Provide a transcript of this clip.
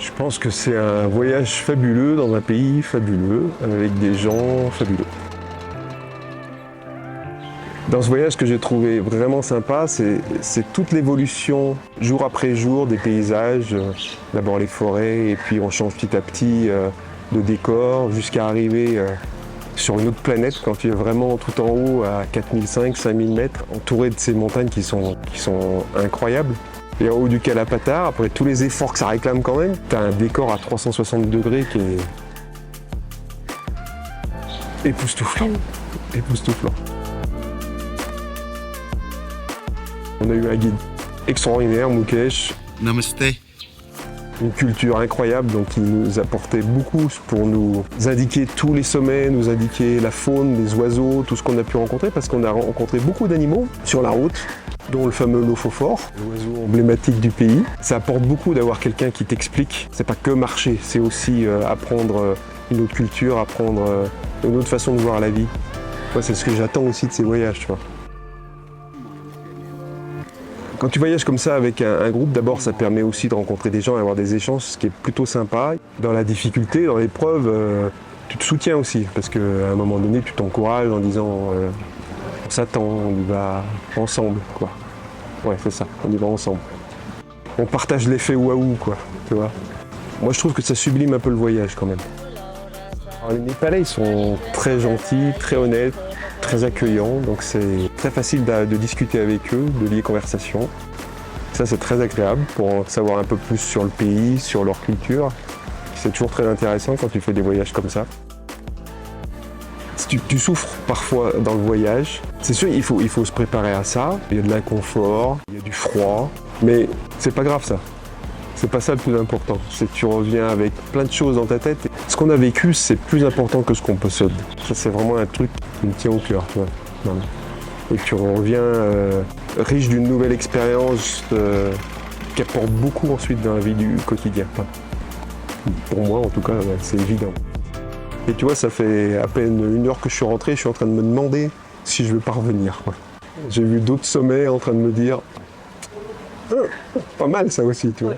Je pense que c'est un voyage fabuleux dans un pays fabuleux, avec des gens fabuleux. Dans ce voyage, ce que j'ai trouvé vraiment sympa, c'est toute l'évolution jour après jour des paysages. D'abord les forêts, et puis on change petit à petit de décor jusqu'à arriver sur une autre planète quand tu es vraiment tout en haut à 4500-5000 mètres, entouré de ces montagnes qui sont incroyables. Et en haut du Kalapatar, après tous les efforts que ça réclame quand même, tu as un décor à 360 degrés qui est époustouflant. Époustouflant. On a eu un guide extraordinaire, Mukesh. Namaste. Une culture incroyable, donc il nous apportait beaucoup pour nous indiquer tous les sommets, nous indiquer la faune, les oiseaux, tout ce qu'on a pu rencontrer, parce qu'on a rencontré beaucoup d'animaux sur la route, dont le fameux lophophore, l'oiseau emblématique du pays. Ça apporte beaucoup d'avoir quelqu'un qui t'explique. C'est pas que marcher, c'est aussi apprendre une autre culture, apprendre une autre façon de voir la vie. Moi, c'est ce que j'attends aussi de ces voyages, tu vois. Quand tu voyages comme ça avec un groupe, d'abord ça permet aussi de rencontrer des gens et avoir des échanges, ce qui est plutôt sympa. Dans la difficulté, dans l'épreuve, tu te soutiens aussi, parce qu'à un moment donné, tu t'encourages en disant on s'attend, on y va ensemble, quoi. Ouais, c'est ça, on y va ensemble. On partage l'effet waouh, quoi, tu vois. Moi, je trouve que ça sublime un peu le voyage, quand même. Alors, les Népalais, ils sont très gentils, très honnêtes, très accueillants, donc c'est très facile de discuter avec eux, de lier conversation. Ça, c'est très agréable pour en savoir un peu plus sur le pays, sur leur culture. C'est toujours très intéressant quand tu fais des voyages comme ça. Si tu souffres parfois dans le voyage, c'est sûr, il faut se préparer à ça. Il y a de l'inconfort, il y a du froid, mais c'est pas grave ça. C'est pas ça le plus important, c'est que tu reviens avec plein de choses dans ta tête. Ce qu'on a vécu, c'est plus important que ce qu'on possède. Ça, c'est vraiment un truc qui me tient au cœur, tu vois. Et tu reviens riche d'une nouvelle expérience qui apporte beaucoup ensuite dans la vie du quotidien. Enfin, pour moi, en tout cas, c'est évident. Et tu vois, ça fait à peine 1 heure que je suis rentré, je suis en train de me demander si je veux pas revenir, quoi. J'ai vu d'autres sommets en train de me dire pas mal ça aussi, tu vois.